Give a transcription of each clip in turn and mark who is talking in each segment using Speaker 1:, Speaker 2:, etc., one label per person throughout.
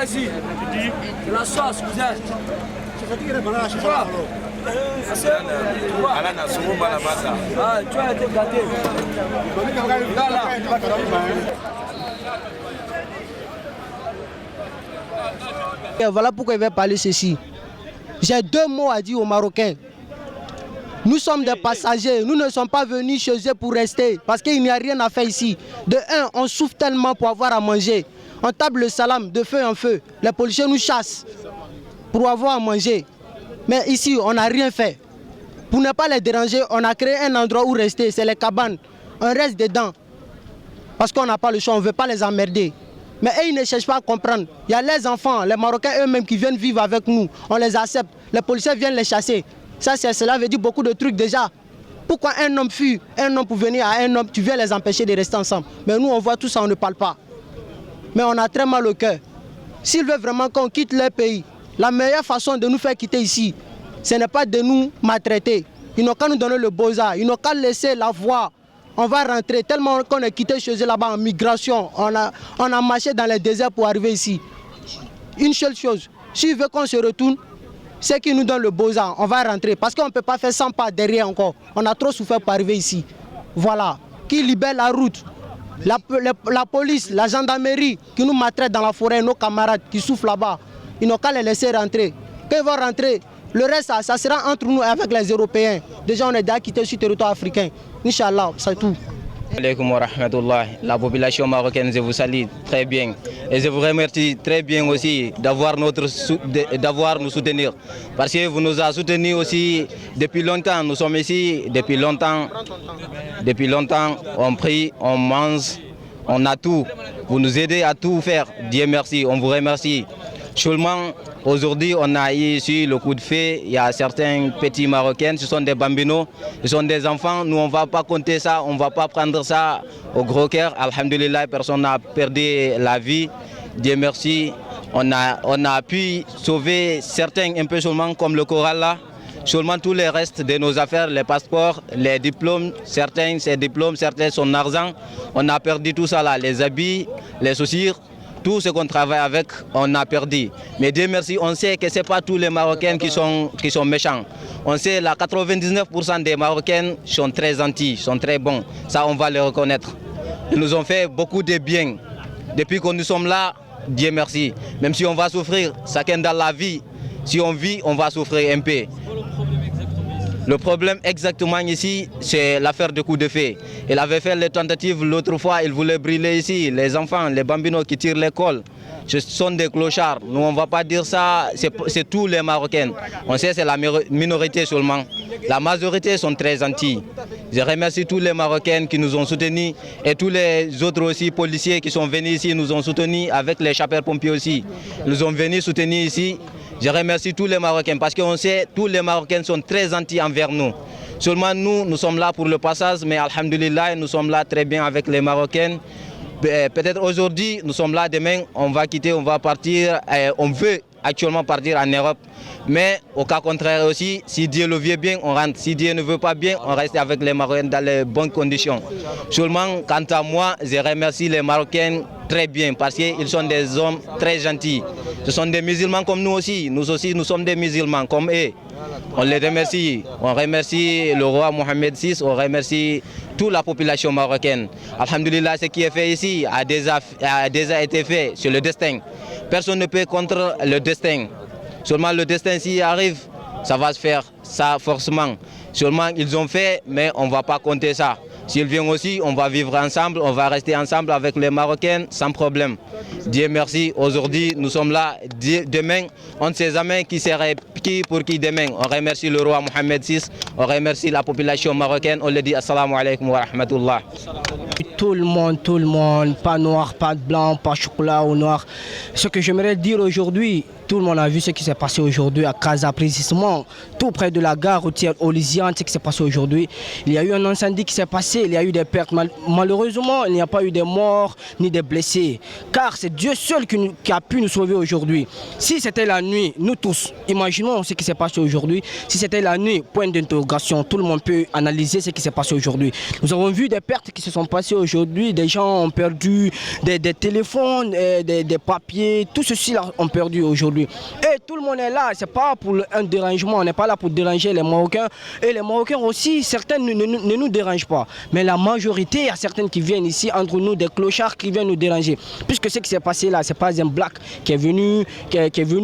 Speaker 1: ici. C'est la sauce, cousin. Ah, tu as été gâté.
Speaker 2: Et voilà pourquoi il va parler ceci. J'ai deux mots à dire aux Marocains. Nous sommes des passagers, nous ne sommes pas venus chez eux pour rester, parce qu'il n'y a rien à faire ici. De un, on souffre tellement pour avoir à manger. On tape le salam de feu en feu. Les policiers nous chassent pour avoir à manger. Mais ici, on n'a rien fait. Pour ne pas les déranger, on a créé un endroit où rester, c'est les cabanes. On reste dedans, parce qu'on n'a pas le choix, on ne veut pas les emmerder. Mais eux, ils ne cherchent pas à comprendre. Il y a les enfants, les Marocains eux-mêmes qui viennent vivre avec nous. On les accepte. Les policiers viennent les chasser. Cela veut dire beaucoup de trucs déjà. Pourquoi un homme fuit, un homme pour venir à un homme, tu viens les empêcher de rester ensemble? Mais nous, on voit tout ça, on ne parle pas. Mais on a très mal au cœur. S'ils veulent vraiment qu'on quitte leur pays, la meilleure façon de nous faire quitter ici, ce n'est pas de nous maltraiter. Ils n'ont qu'à nous donner le beaux-arts, ils n'ont qu'à laisser la voie. On va rentrer, tellement qu'on est quitté chez eux là-bas en migration. On a marché dans les déserts pour arriver ici. Une seule chose, s'ils veulent qu'on se retourne, c'est qu'ils nous donnent le beaux-arts, on va rentrer. Parce qu'on ne peut pas faire 100 pas derrière encore. On a trop souffert pour arriver ici. Voilà. Qui libère la route. La police, la gendarmerie qui nous maltraite dans la forêt, nos camarades qui souffrent là-bas. Ils n'ont qu'à les laisser rentrer. Quand ils vont rentrer, le reste, ça sera entre nous et avec les Européens. Déjà, on est déjà quitté sur le territoire africain. Inch'Allah, c'est tout.
Speaker 3: Alaikum wa rahmatullah. La population marocaine, je vous salue très bien. Et je vous remercie très bien aussi d'avoir nous soutenir. Parce que vous nous avez soutenus aussi depuis longtemps. Nous sommes ici depuis longtemps. Depuis longtemps, on prie, on mange, on a tout. Vous nous aidez à tout faire. Dieu merci, on vous remercie. Seulement, aujourd'hui, on a eu ici le coup de feu. Il y a certains petits Marocains, ce sont des bambinos, ce sont des enfants. Nous, on ne va pas compter ça, on ne va pas prendre ça au gros cœur. Alhamdulillah, personne n'a perdu la vie. Dieu merci. On a pu sauver certains un peu seulement, comme le choral là. Seulement tous les restes de nos affaires, les passeports, les diplômes, certains ses diplômes, certains son argent. On a perdu tout ça là, les habits, les chaussures. Tout ce qu'on travaille avec, on a perdu. Mais Dieu merci, on sait que ce n'est pas tous les Marocains qui sont méchants. On sait que 99% des Marocains sont très gentils, sont très bons. Ça, on va le reconnaître. Ils nous ont fait beaucoup de bien. Depuis que nous sommes là, Dieu merci. Même si on va souffrir, chacun dans la vie, si on vit, on va souffrir un peu. Le problème exactement ici, c'est l'affaire de coup de feu. Il avait fait les tentatives l'autre fois, il voulait brûler ici. Les enfants, les bambinos qui tirent l'école, ce sont des clochards. Nous, on ne va pas dire ça, c'est tous les Marocains. On sait que c'est la minorité seulement. La majorité sont très gentils. Je remercie tous les Marocains qui nous ont soutenus et tous les autres aussi policiers qui sont venus ici, nous ont soutenus avec les sapeurs-pompiers aussi. Ils nous ont venus soutenir ici. Je remercie tous les Marocains parce qu'on sait que tous les Marocains sont très gentils envers nous. Seulement nous sommes là pour le passage, mais alhamdulillah, nous sommes là très bien avec les Marocains. Peut-être aujourd'hui, nous sommes là, demain, on va quitter, on va partir, on veut actuellement partir en Europe. Mais au cas contraire aussi, si Dieu le veut bien, on rentre. Si Dieu ne veut pas bien, on reste avec les Marocains dans les bonnes conditions. Seulement, quant à moi, je remercie les Marocains très bien parce qu'ils sont des hommes très gentils. Ce sont des musulmans comme nous aussi. Nous aussi, nous sommes des musulmans comme eux. On les remercie. On remercie le roi Mohamed VI, on remercie toute la population marocaine. Alhamdulillah, ce qui est fait ici a déjà été fait sur le destin. Personne ne peut contre le destin. Seulement le destin, s'il arrive, ça va se faire, ça forcément. Seulement ils ont fait, mais on ne va pas compter ça. S'ils viennent aussi, on va vivre ensemble, on va rester ensemble avec les Marocains sans problème. Dieu merci, aujourd'hui nous sommes là. Demain, on ne sait jamais qui serait qui pour qui demain. On remercie le roi Mohamed VI, on remercie la population marocaine, on le dit assalamu alaikum wa rahmatullah.
Speaker 2: Tout le monde, pas noir, pas blanc, pas chocolat ou noir. Ce que j'aimerais dire aujourd'hui, Tout le monde a vu ce qui s'est passé aujourd'hui à Casa, précisément tout près de la gare routière Olisiane, ce qui s'est passé aujourd'hui. Il y a eu un incendie qui s'est passé, il y a eu des pertes. Malheureusement, il n'y a pas eu de morts ni de blessés, car c'est Dieu seul qui a pu nous sauver aujourd'hui. Si c'était la nuit, nous tous, imaginons ce qui s'est passé aujourd'hui. Si c'était la nuit, point d'interrogation, tout le monde peut analyser ce qui s'est passé aujourd'hui. Nous avons vu des pertes qui se sont passées aujourd'hui, des gens ont perdu des téléphones, des papiers, tout ceci là ont perdu aujourd'hui. Et tout le monde est là, c'est pas pour un dérangement, on n'est pas là pour déranger les Marocains. Et les Marocains aussi, certains ne nous dérangent pas. Mais la majorité, il y a certaines qui viennent ici, entre nous, des clochards qui viennent nous déranger. Puisque ce qui s'est passé là, c'est pas un black qui est venu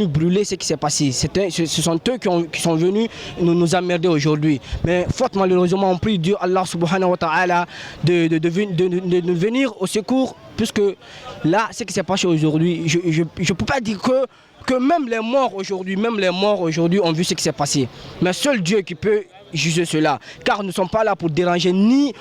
Speaker 2: brûler ce qui s'est passé. Ce sont eux qui sont venus nous emmerder aujourd'hui. Mais faute malheureusement, on prie Dieu, Allah subhanahu wa ta'ala, de venir au secours. Puisque là, ce qui s'est passé aujourd'hui, je ne peux pas dire que même les morts aujourd'hui ont vu ce qui s'est passé. Mais seul Dieu qui peut juger cela. Car nous ne sommes pas là pour déranger ni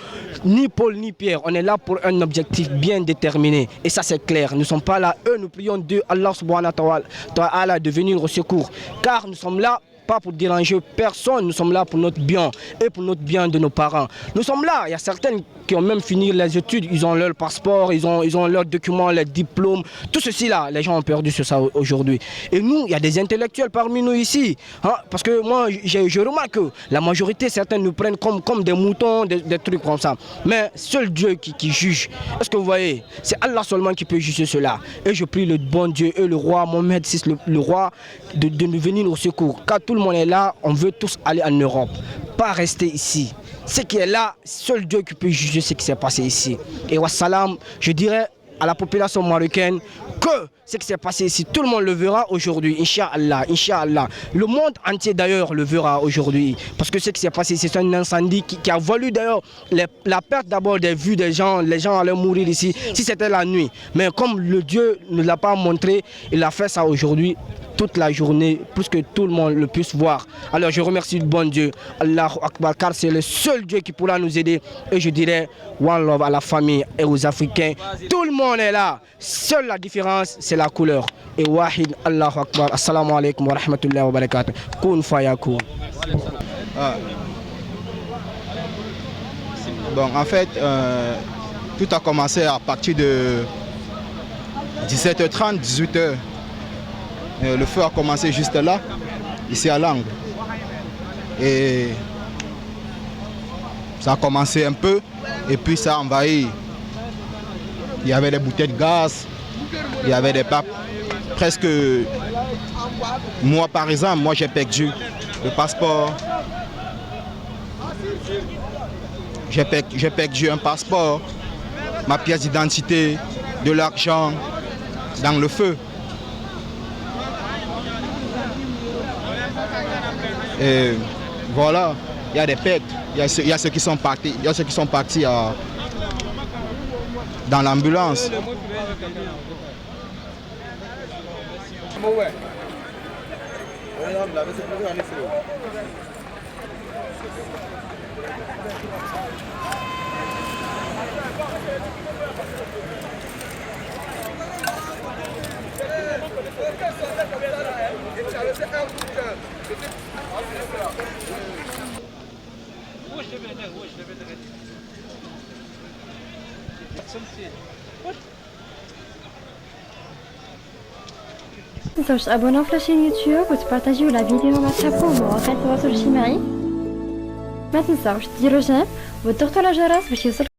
Speaker 2: Paul ni Pierre. On est là pour un objectif bien déterminé. Et ça c'est clair. Nous ne sommes pas là. Nous prions Dieu, Allah subhanahu wa ta'ala, de venir au secours. Car nous sommes là pas pour déranger personne, nous sommes là pour notre bien et pour notre bien de nos parents. Nous sommes là, il y a certaines qui ont même fini les études, ils ont leur passeport, ils ont leurs documents, leurs diplômes, tout ceci là, les gens ont perdu sur ça aujourd'hui. Et nous, il y a des intellectuels parmi nous ici, hein, parce que moi je remarque que la majorité, certains nous prennent comme des moutons, des trucs comme ça. Mais seul Dieu qui juge. Est-ce que vous voyez, c'est Allah seulement qui peut juger cela. Et je prie le bon Dieu et le roi Mohamed VI, le roi, de nous venir au secours. Car tout le monde est là, on veut tous aller en Europe, pas rester ici. Ce qui est là, seul Dieu qui peut juger ce qui s'est passé ici. Et wassalam, je dirais à la population marocaine que ce qui s'est passé ici, tout le monde le verra aujourd'hui, Inch'Allah, Inch'Allah. Le monde entier d'ailleurs le verra aujourd'hui. Parce que ce qui s'est passé ici, c'est un incendie qui a valu d'ailleurs la perte d'abord des vues des gens. Les gens allaient mourir ici si c'était la nuit. Mais comme le Dieu ne l'a pas montré, il a fait ça aujourd'hui, toute la journée, plus que tout le monde le puisse voir. Alors je remercie le bon Dieu, Allahu Akbar, car c'est le seul Dieu qui pourra nous aider. Et je dirais, one love à la famille et aux Africains. Tout le monde est là. Seule la différence, c'est la couleur. Et wahid, Allahu Akbar, assalamu alaikum wa rahmatullahi wa barakatuh. Kun fayakoun.
Speaker 4: Bon, en fait, tout a commencé à partir de 17h30, 18h. Le feu a commencé juste là, ici à l'angle. Et ça a commencé un peu, et puis ça a envahi. Il y avait des bouteilles de gaz, il y avait des papes. Presque, moi par exemple, j'ai perdu le passeport. J'ai perdu un passeport, ma pièce d'identité, de l'argent dans le feu. Et voilà, il y a des pertes, il y a ceux qui sont partis, dans l'ambulance.
Speaker 5: تنسوش تابوناو في لاشين يوتيوب وتبارطاجيو لا فيديو مع صحابكم ومواقع التواصل الاجتماعي. ما تنسوش ديروا جيم وتضغطوا على الجرس باش يوصلكم